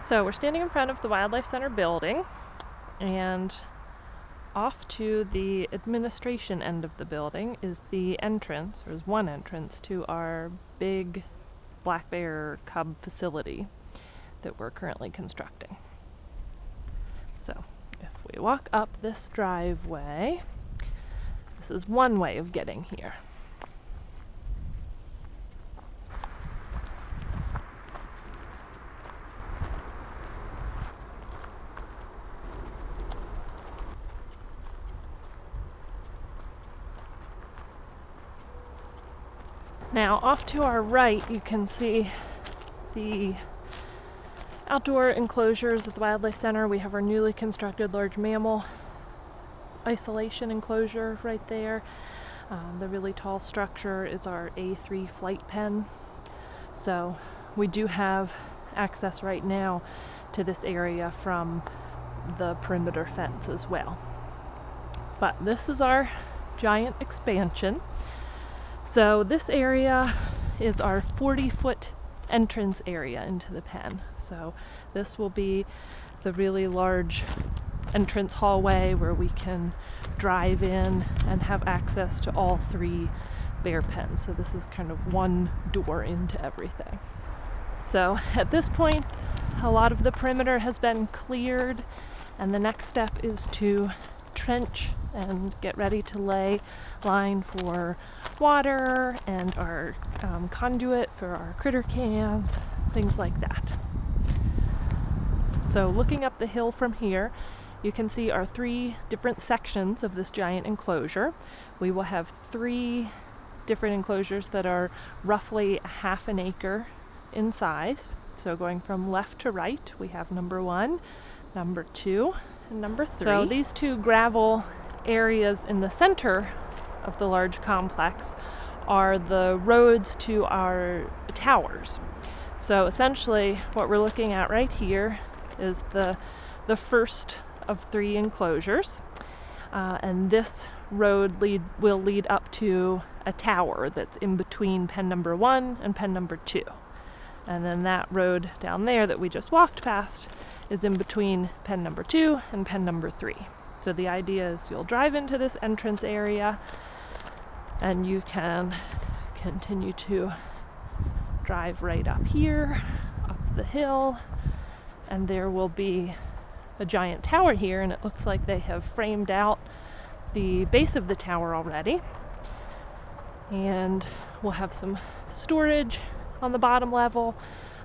So we're standing in front of the Wildlife Center building, and off to the administration end of the building is the entrance, or is one entrance, to our big black bear cub facility that we're currently constructing. So if we walk up this driveway, this is one way of getting here. Now, off to our right, you can see the outdoor enclosures at the Wildlife Center. We have our newly constructed large mammal isolation enclosure right there. The really tall structure is our A3 flight pen. So we do have access right now to this area from the perimeter fence as well. But this is our giant expansion. So this area is our 40-foot entrance area into the pen. So this will be the really large entrance hallway where we can drive in and have access to all three bear pens. So this is kind of one door into everything. So at this point, a lot of the perimeter has been cleared, and the next step is to trench and get ready to lay line for water and our conduit for our critter cans, things like that. So looking up the hill from here, you can see our three different sections of this giant enclosure. We will have three different enclosures that are roughly a half an acre in size. So going from left to right, we have number 1, number 2, and number 3. So these two gravel areas in the center of the large complex are the roads to our towers. So essentially what we're looking at right here is the first of 3 enclosures, and this road will lead up to a tower that's in between pen number 1 and pen number 2. And then that road down there that we just walked past is in between pen number 2 and pen number 3. So the idea is you'll drive into this entrance area and you can continue to drive right up here, up the hill, and there will be a giant tower here, and it looks like they have framed out the base of the tower already. And we'll have some storage on the bottom level.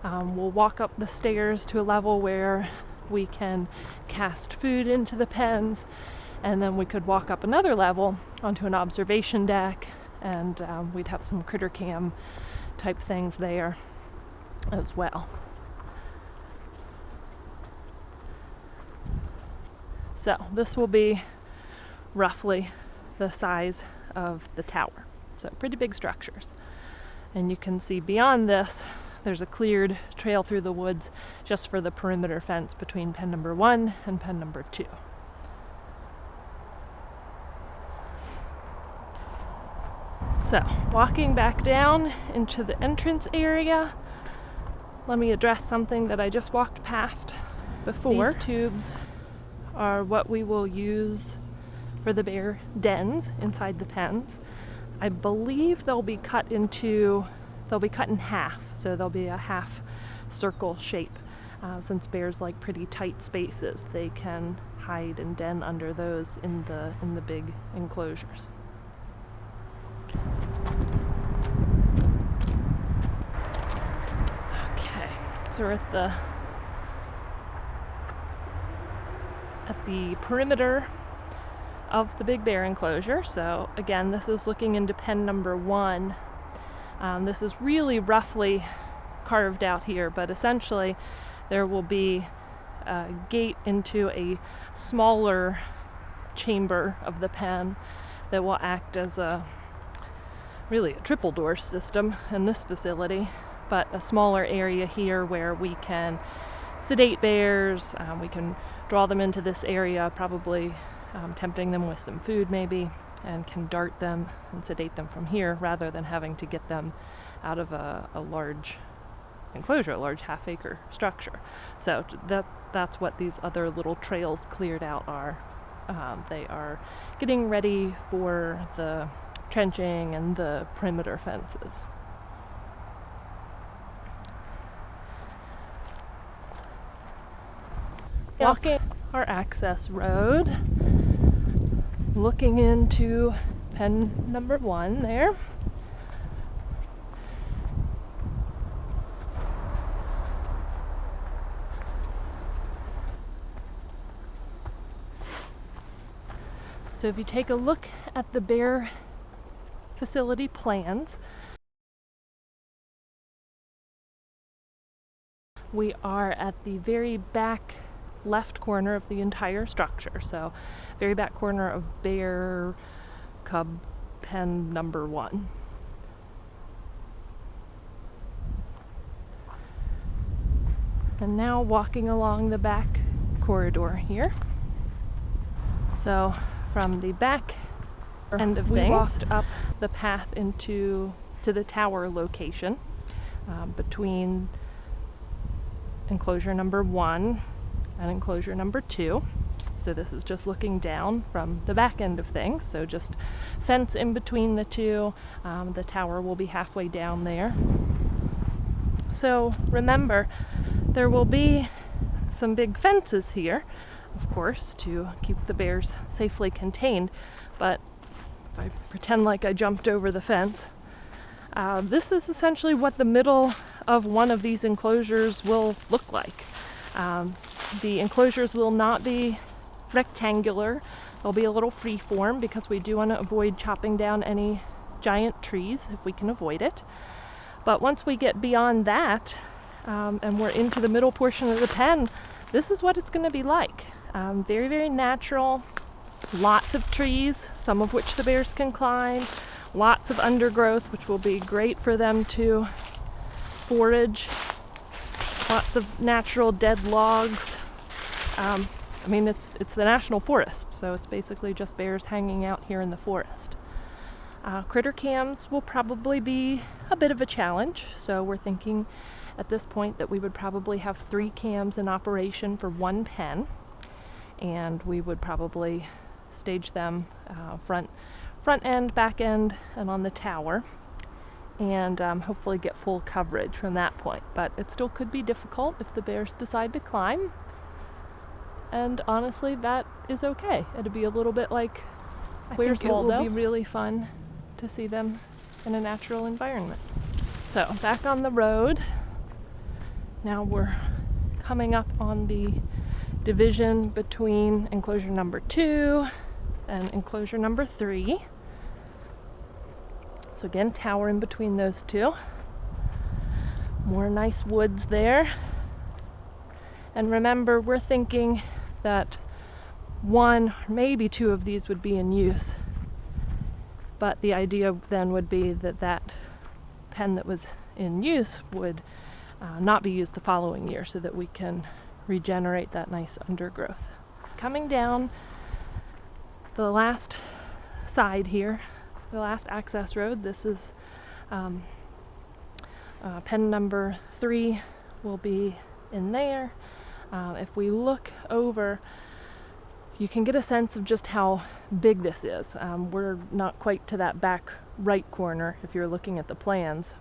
We'll walk up the stairs to a level where we can cast food into the pens, and then we could walk up another level onto an observation deck, and we'd have some critter cam type things there as well. So this will be roughly the size of the tower. So pretty big structures. And you can see beyond this, there's a cleared trail through the woods just for the perimeter fence between pen number 1 and pen number 2. So, walking back down into the entrance area, let me address something that I just walked past before. These tubes are what we will use for the bear dens inside the pens. I believe they'll be cut in half, so there'll be a half circle shape. Since bears like pretty tight spaces, they can hide and den under those in the big enclosures. Okay, so we're at the perimeter of the big bear enclosure. So again, this is looking into pen number 1. This is really roughly carved out here, but essentially there will be a gate into a smaller chamber of the pen that will act as really a triple door system in this facility, but a smaller area here where we can sedate bears. We can draw them into this area, probably tempting them with some food maybe, and can dart them and sedate them from here rather than having to get them out of a large enclosure, a large half-acre structure. So that's what these other little trails cleared out are. They are getting ready for the trenching and the perimeter fences. Walking our access road, looking into pen number 1 there. So if you take a look at the bear facility plans, we are at the very back left corner of the entire structure. So very back corner of bear cub pen number 1. And now walking along the back corridor here. So from the back end of things, we walked up the path to the tower location between enclosure number 1 and enclosure number 2. So this is just looking down from the back end of things. So just fence in between the two. The tower will be halfway down there. So remember, there will be some big fences here, of course, to keep the bears safely contained. But if I pretend like I jumped over the fence, this is essentially what the middle of one of these enclosures will look like. The enclosures will not be rectangular. They'll be a little free form because we do want to avoid chopping down any giant trees if we can avoid it. But once we get beyond that and we're into the middle portion of the pen, this is what it's going to be like. Very, very natural. Lots of trees, some of which the bears can climb. Lots of undergrowth, which will be great for them to forage. Lots of natural dead logs. I mean, it's the national forest, so it's basically just bears hanging out here in the forest. Critter cams will probably be a bit of a challenge, so we're thinking at this point that we would probably have 3 cams in operation for 1 pen, and we would probably stage them front end, back end, and on the tower, and hopefully get full coverage from that point. But it still could be difficult if the bears decide to climb, and honestly, that is okay. It'll be a little bit like Where's Waldo. It will be really fun to see them in a natural environment. So back on the road. Now we're coming up on the division between enclosure number 2 and enclosure number 3. So again, tower in between those two. More nice woods there. And remember, we're thinking that 1, maybe 2 of these would be in use. But the idea then would be that that pen that was in use would not be used the following year, so that we can regenerate that nice undergrowth. Coming down the last side here, the last access road, this is pen number 3 will be in there. If we look over, you can get a sense of just how big this is. We're not quite to that back right corner if you're looking at the plans.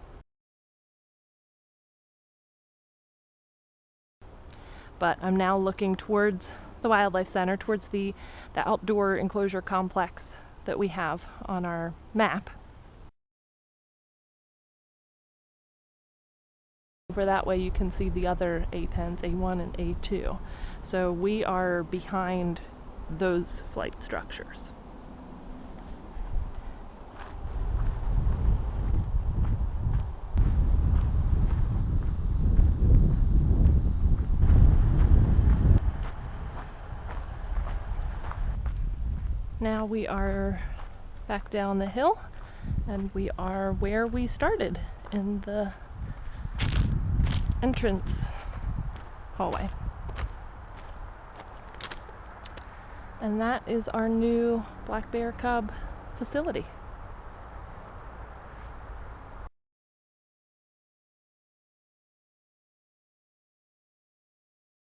But I'm now looking towards the Wildlife Center, towards the outdoor enclosure complex that we have on our map. Over that way you can see the other A pens, A1 and A2. So we are behind those flight structures. Now we are back down the hill, and we are where we started, in the entrance hallway. And that is our new black bear cub facility.